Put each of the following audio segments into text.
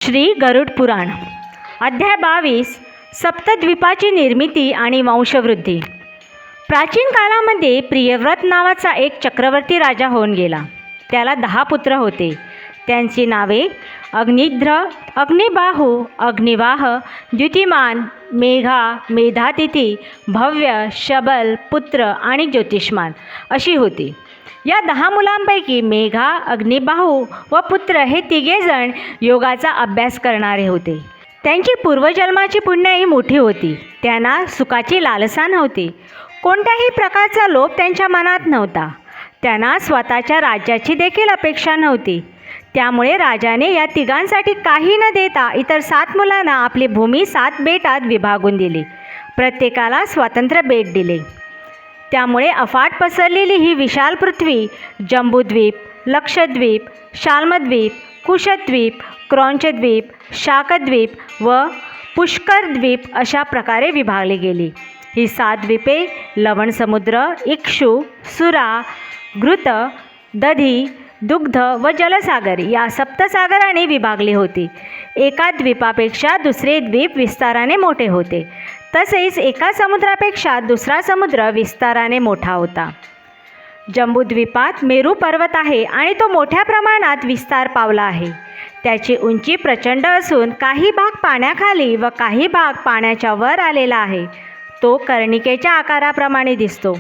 श्री गरुड पुराण अध्याय 22 सप्तद्वीपाची निर्मिती आणि वंशवृद्धी। प्राचीन काळामध्ये प्रियव्रत नावाचा एक चक्रवर्ती राजा होऊन गेला। त्याला 10 पुत्र होते। त्यांची नावे अग्निध्र, अग्निबाहू, अग्निवाह, द्युतिमान, मेघा, मेधातिथी, भव्य, शबल, पुत्र आणि ज्योतिष्मान अशी होती। या 10 मुलांपैकी मेघा, अग्निबाहू व पुत्र हे तिघेजण योगाचा अभ्यास करणारे होते। त्यांची पूर्वजन्माची पुण्यही मोठी होती। त्यांना सुखाची लालसा नव्हती। कोणत्याही प्रकारचा लोभ त्यांच्या मनात नव्हता। त्यांना स्वतःच्या राज्याची देखील अपेक्षा नव्हती। त्यामुळे राजाने या तिघांसाठी काही न देता इतर 7 मुलांना आपली भूमी 7 बेटात विभागून दिली। प्रत्येकाला स्वतंत्र बेट दिले। त्यामुळे अफाट पसरलेली ही विशाल पृथ्वी जंबूद्वीप, लक्षद्वीप, शाल्मद्वीप, कुशद्वीप, क्रौंचद्वीप, शाकद्वीप व पुष्करद्वीप अशा प्रकारे विभागली गेली। ही 7 द्वीपे लवण समुद्र, इक्षु, सुरा, घृत, दधी, दुग्ध व जलसागर या सप्तसागराने विभागली होती। एका द्वीपापेक्षा दुसरे द्वीप विस्ताराने मोठे होते। तसेच एका समुद्रापेक्षा दुसरा समुद्र विस्ताराने मोठा होता। जंबूद्वीपात मेरू पर्वत आहे आणि तो मोठ्या प्रमाणात विस्तार पावला आहे। त्याची उंची प्रचंड असून काही भाग पाण्याखाली व काही भाग पाण्याच्या वर आलेला आहे। तो कर्णिकेच्या आकाराप्रमाणे दिसतो।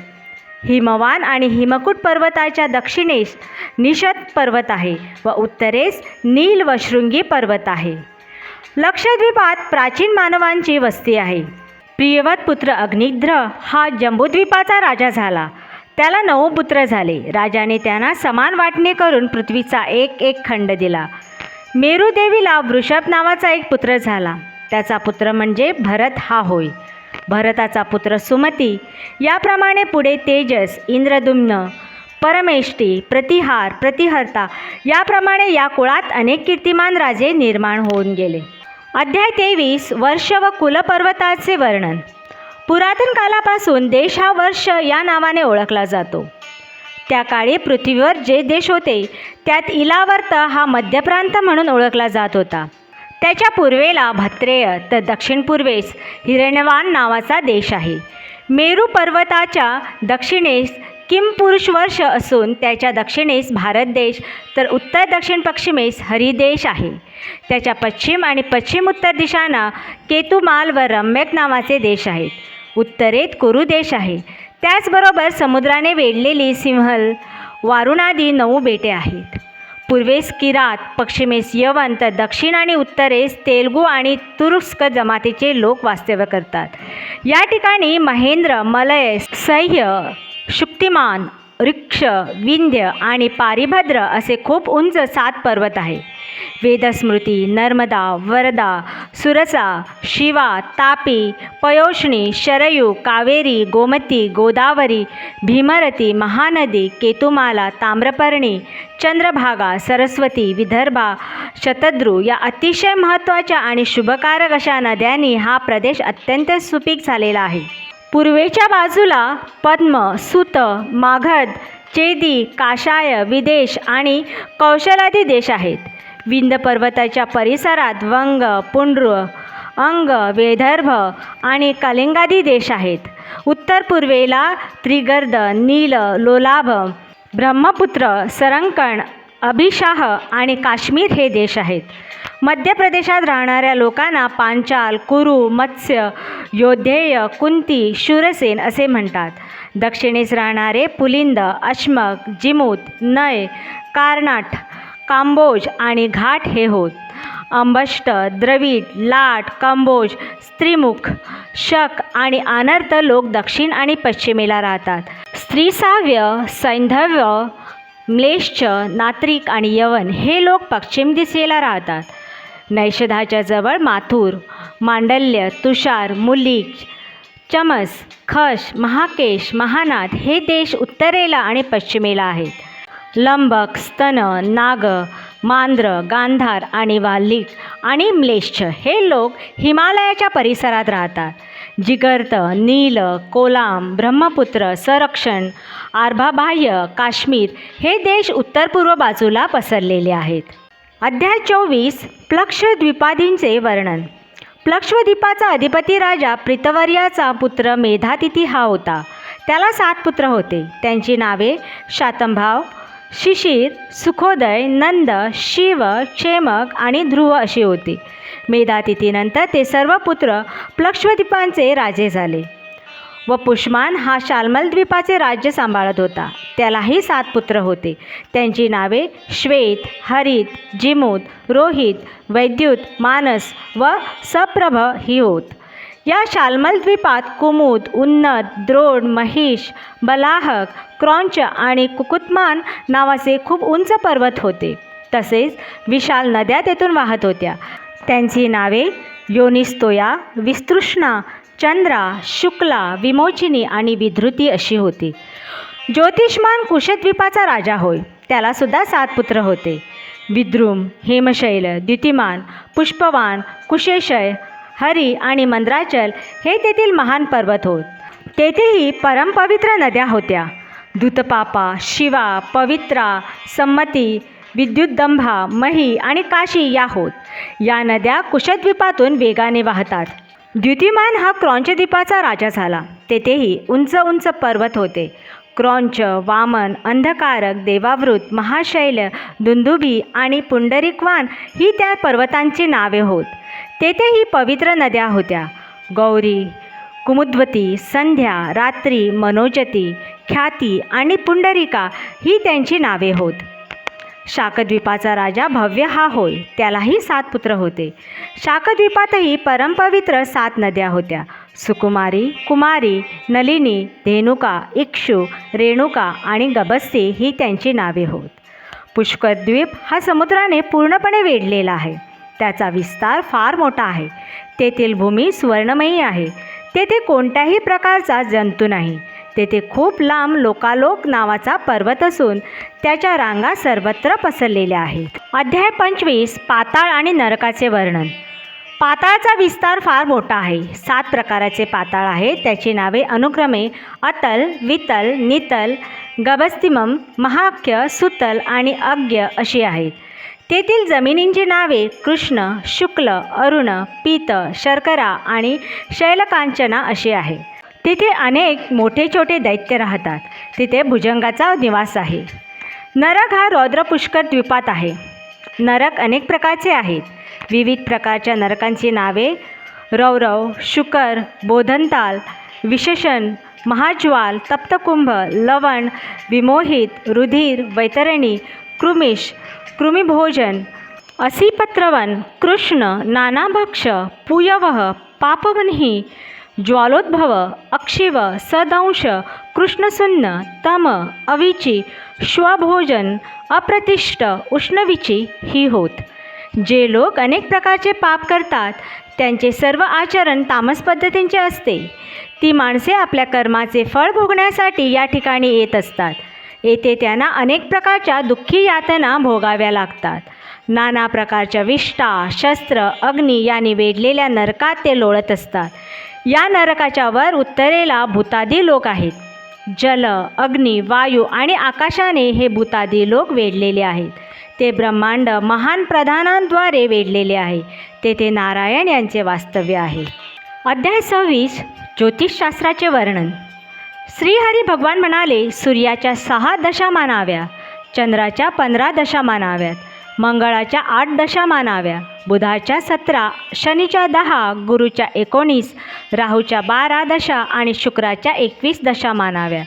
हिमवान आणि हिमकूट पर्वताच्या दक्षिणेस निषद पर्वत आहे व उत्तरेस नील व शृंगी पर्वत आहे। लक्षद्वीपात प्राचीन मानवांची वस्ती आहे। प्रियव्रत पुत्र अग्निध्र हा जंबूद्वीपाचा राजा झाला। त्याला 9 पुत्र झाले। राजाने त्यांना समान वाटणी करून पृथ्वीचा एक एक खंड दिला। मेरुदेवीला वृषभ नावाचा एक पुत्र झाला। त्याचा पुत्र म्हणजे भरत हा होय। भरताचा पुत्र सुमती। याप्रमाणे पुढे तेजस, इंद्रद्युम्न, परमेष्टी, प्रतिहार, प्रतिहर्ता याप्रमाणे या कुळात अनेक कीर्तिमान राजे निर्माण होऊन गेले। अध्याय 23 वर्ष व कुलपर्वताचे वर्णन। पुरातन कालापासून देश हा वर्ष या नावाने ओळखला जातो। त्या काळी पृथ्वीवर जे देश होते त्यात इलावर्त हा मध्यप्रांत म्हणून ओळखला जात होता। त्याच्या पूर्वेला भत्रेय तर दक्षिण पूर्वेस हिरण्यवान नावाचा देश आहे। मेरू पर्वताच्या दक्षिणेस किमपुरुष वर्ष असून त्याच्या दक्षिणेस भारत देश तर उत्तर दक्षिण पश्चिमेस हरिदेश आहे। त्याच्या पश्चिम आणि पश्चिम उत्तर दिशांना केतुमाल व रम्यक नावाचे देश आहेत। उत्तरेत कुरु देश आहे। त्याचबरोबर समुद्राने वेढलेली सिंहल, वारुणादी 9 बेटे आहेत। पूर्वेस किरात, पश्चिमेस यवन तर दक्षिण आणि उत्तरेस तेलुगू आणि तुरुस्क जमातीचे लोक वास्तव्य करतात। या ठिकाणी महेंद्र, मलय, सह्य, शुक्तिमान, ऋक्ष, विंध्य आणि पारिभद्र असे खूप उंच 7 पर्वत आहे। वेदस्मृती, नर्मदा, वरदा, सुरसा, शिवा, तापी, पयोष्णी, शरयू, कावेरी, गोमती, गोदावरी, भीमरती, महानदी, केतुमाला, ताम्रपर्णी, चंद्रभागा, सरस्वती, विदर्भा, शतद्रू या अतिशय महत्त्वाच्या आणि शुभकारक अशा नद्यांनी हा प्रदेश अत्यंत सुपीक झालेला आहे। पूर्वेच्या बाजूला पद्म, सुत, मागध, चेदी, काशाय, विदेश आणि कौशलादी देश आहेत। विंध्य पर्वताच्या परिसरात वंग, पुंड्र, अंग, विदर्भ आणि कलिंगादी देश आहेत। उत्तर पूर्वेला त्रिगर्द, नील, लोलाभ, ब्रह्मपुत्र, सरंकण, अभिशाह आणि काश्मीर हे देश आहेत। मध्य प्रदेशात राहणाऱ्या लोकांना पांचाल, कुरु, मत्स्य, योद्धेय, कुंती, शूरसेन असे म्हणतात। दक्षिणेस राहणारे पुलिंद, अश्मक, जिमूत, नय, कार्नाट, कांबोज आणि घाट हे होत। अंबष्ट, द्रविड, लाट, कंबोज, स्त्रीमुख, शक आणि अनर्थ लोक दक्षिण आणि पश्चिमेला राहतात। स्त्रीसाव्य, सैंधव्य, म्लेच्छ, नात्रिक आणि यवन हे लोक पश्चिम दिशेला राहतात। नैषधाच्या जवळ माथुर, मांडल्य, तुषार, मुलिक, चमस, खश, महाकेश, महानाद हे देश उत्तरेला आणि पश्चिमेला आहेत। लंबक, स्तन, नाग, मांद्र, गांधार आणि वाल्लिक आणि म्लेच्छ हे लोक हिमालयाच्या परिसरात राहतात। जिगर्त, नील, कोलाम, ब्रह्मपुत्र, संरक्षण, आर्भाबाह्य, काश्मीर हे देश उत्तर पूर्व बाजूला पसरलेले आहेत। अध्याय 24 प्लक्षद्वीपादींचे वर्णन. प्लक्षद्वीपाचा अधिपती राजा प्रीतवर्याचा पुत्र मेधातिथी हा होता. त्याला 7 पुत्र होते. त्यांची नावे शातंभाव, शिशिर, सुखोदय, नंद, शिव, क्षेमक आणि ध्रुव अशी होती. मेधातिथीनंतर ते सर्व पुत्र प्लक्षद्वीपांचे राजे झाले व पुष्मान हा शाल्मल द्वीपाचे राज्य सांभाळत होता. त्यालाही 7 पुत्र होते. त्यांची नावे श्वेत, हरित, जिमूत, रोहित, वैद्युत, मानस व सप्रभ ही होत. या शाल्मल द्वीपात कुमुद, उन्नत, द्रोण, महिष, बलाहक, क्रौंच आणि कुकुत्मान नावाचे खूप उंच पर्वत होते. तसेच विशाल नद्या तेथून वाहत होत्या. त्यांची नावे योनिस्तोया, विस्तृष्णा, चंद्रा, शुक्ला, विमोचिनी आणि विधृती अशी होती. ज्योतिष्मान कुशद्वीपाचा राजा होय. त्यालासुद्धा 7 पुत्र होते. विद्रुम, हेमशैल, द्युतिमान, पुष्पवान, कुशेशय, हरी आणि मंद्राचल हे तेथील महान पर्वत होत. तेथेही परमपवित्र नद्या होत्या. दूतपापा, शिवा, पवित्रा, संमती, विद्युतदंभा, मही आणि काशी या होत. या नद्या कुशद्वीपातून वेगाने वाहतात. द्युतिमान हा क्रौंचद्वीपाचा राजा झाला. तेथेही उंच उंच पर्वत होते. क्रौंच, वामन, अंधकारक, देवावृत, महाशैल, दुंदुभी आणि पुंडरीकवान ही त्या पर्वतांची नावे होत. तेथेही पवित्र नद्या होत्या. गौरी, कुमुद्वती, संध्या, रात्री, मनोजती, ख्याती आणि पुंडरिका ही त्यांची नावे होत. शाकद्वीपाचा राजा भव्य हा होय. त्यालाही 7 पुत्र होते. शाकद्वीपातही परमपवित्र 7 नद्या होत्या. सुकुमारी, कुमारी, नलिनी, धेनुका, इक्षु, रेणुका आणि गबस्ती ही त्यांची नावे होत. पुष्करद्वीप हा समुद्राने पूर्णपणे वेढलेला आहे. त्याचा विस्तार फार मोठा आहे. तेथील भूमी सुवर्णमयी आहे. तेथे कोणत्याही प्रकारचा जंतू नाही. तेथे खूप लांब लोकालोक नावाचा पर्वत असून त्याच्या रांगा सर्वत्र पसरलेल्या आहेत. अध्याय 25 पाताळ आणि नरकाचे वर्णन. पाताळाचा विस्तार फार मोठा आहे. 7 प्रकाराचे पाताळ आहेत. त्याची नावे अनुक्रमे अतल, वितल, नितल, गबस्तिमम, महाख्य, सुतल आणि अज्ञ अशी आहेत. तेथील जमिनींची नावे कृष्ण, शुक्ल, अरुण, पीत, शर्करा आणि शैलकांचना अशी आहे. तिथे अनेक मोठे छोटे दैत्य राहतात. तिथे भुजंगाचा निवास आहे. नरक हा रौद्र पुष्कर द्वीपात आहे. नरक अनेक प्रकारचे आहेत. विविध प्रकारच्या नरकांची नावे रौरव, शुकर, बोधनताल, विशेषण, महाज्वाल, तप्तकुंभ, लवण, विमोहित, रुधिर, वैतरणी, कृमिश, कृमिभोजन, असीपत्रवन, कृष्ण, नानाभक्ष, पुयवह, पापवन्ही, ज्वालोद्भव, अक्षिव, सदंश, कृष्णसुन्न, तम, अविची, श्वभोजन, अप्रतिष्ठ, उष्णविची ही होत. जे लोक अनेक प्रकारचे पाप करतात त्यांचे सर्व आचरण तामस पद्धतींचे असते. ती माणसे आपल्या कर्माचे फळ भोगण्यासाठी या ठिकाणी येत असतात. येथे त्यांना अनेक प्रकारच्या दुःखी यातना भोगाव्या लागतात. नाना प्रकारच्या विष्ठा, शस्त्र, अग्नी यांनी वेढलेल्या नरकात ते लोळत असतात. या नरकाच्या वर उत्तरेला भूतादी लोक आहेत. जल, अग्नी, वायू आणि आकाशाने हे भूतादी लोक वेढलेले आहेत. ते ब्रह्मांड महान प्रधानांद्वारे वेढलेले आहे. तेथे नारायण यांचे वास्तव्य आहे. अध्याय 26 ज्योतिषशास्त्राचे वर्णन. श्रीहरी भगवान म्हणाले, सूर्याच्या 6 दशा मानाव्या, चंद्राच्या 15 दशा मानाव्यात, मंगळाच्या 8 दशा मानाव्या, बुधाच्या 17, शनीच्या 10, गुरुच्या 19, राहूच्या 12 दशा आणि शुक्राच्या 21 दशा मानाव्या.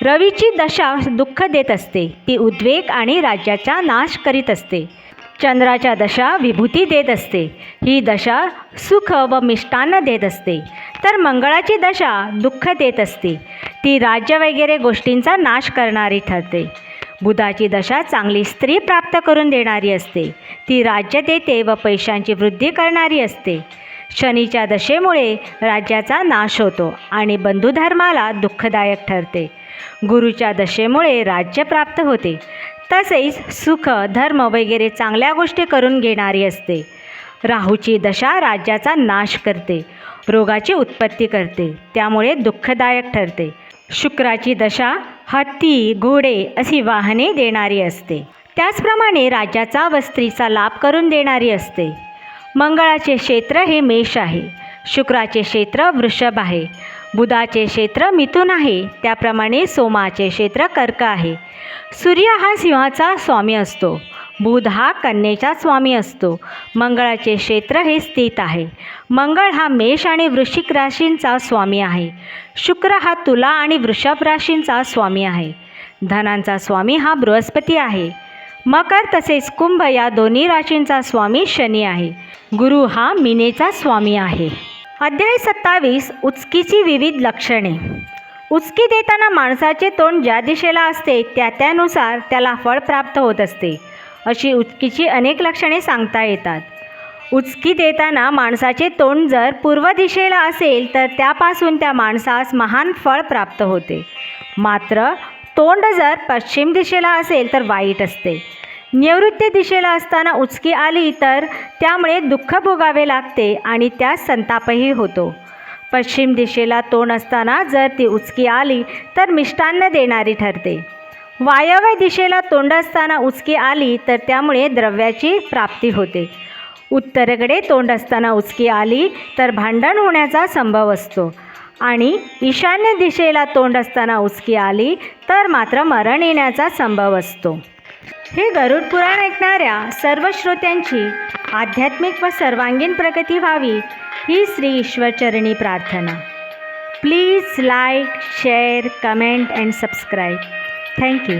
रवीची दशा दुःख देत असते. ती उद्वेग आणि राज्याचा नाश करीत असते. चंद्राच्या दशा विभूती देत असते. ही दशा सुख व मिष्टान्न देत असते. तर मंगळाची दशा दुःख देत असते. ती राज्य वगैरे गोष्टींचा नाश करणारी ठरते. बुधाची दशा चांगली स्त्री प्राप्त करून देणारी असते. ती राज्य देते व पैशांची वृद्धी करणारी असते. शनीच्या दशेमुळे राज्याचा नाश होतो आणि बंधुधर्माला दुःखदायक ठरते. गुरुच्या दशेमुळे राज्य प्राप्त होते. तसेच सुख, धर्म वगैरे चांगल्या गोष्टी करून घेणारी असते. राहूची दशा राज्याचा नाश करते, रोगाची उत्पत्ती करते, त्यामुळे दुःखदायक ठरते. शुक्राची दशा हत्ती, घोडे अशी वाहने देणारी असते. त्याचप्रमाणे राज्याचा व स्त्रीचा लाभ करून देणारी असते. मंगळाचे क्षेत्र हे मेष आहे, शुक्राचे क्षेत्र वृषभ आहे, बुधाचे क्षेत्र मिथुन आहे, त्याप्रमाणे सोमाचे क्षेत्र कर्क आहे. सूर्य हा सिंहाचा स्वामी असतो, बुध हा कन्येचा स्वामी असतो. मंगळाचे क्षेत्र हे स्थित आहे. मंगळ हा मेष आणि वृश्चिक राशींचा स्वामी आहे. शुक्र हा तुला आणि वृषभ राशींचा स्वामी आहे. धनांचा स्वामी हा बृहस्पती आहे. मकर तसेच कुंभ या दोन्ही राशींचा स्वामी शनी आहे. गुरु हा मीनेचा स्वामी आहे. अध्याय 27. उचकीची विविध लक्षणे. उचकी देताना माणसाचे तोंड ज्या दिशेला असते त्यानुसार त्याला फळ प्राप्त होत असते. अशी उचकीची अनेक लक्षणे सांगता येतात. उचकी देताना माणसाचे तोंड जर पूर्व दिशेला असेल तर त्यापासून त्या माणसास महान फळ प्राप्त होते. मात्र तोंड जर पश्चिम दिशेला असेल तर वाईट असते. नैऋत्य दिशेला असताना उचकी आली तर त्यामुळे दुःख भोगावे लागते आणि त्यास संतापही होतो. पश्चिम दिशेला तोंड असताना जर ती उचकी आली तर मिष्टान्न देणारी ठरते. वायव्य दिशेला तोंड असताना उचकी आली तर त्यामुळे द्रव्याची प्राप्ती होते. उत्तरेकडे तोंड असताना उचकी आली तर भांडण होण्याचा संभव असतो आणि ईशान्य दिशेला तोंड असताना उचकी आली तर मात्र मरण येण्याचा संभव असतो. हे गरुड पुराण ऐकणाऱ्या सर्व श्रोत्यांची आध्यात्मिक व सर्वांगीण प्रगती व्हावी ही श्री ईश्वरचरणी प्रार्थना. Please like, share, comment and subscribe. Thank you.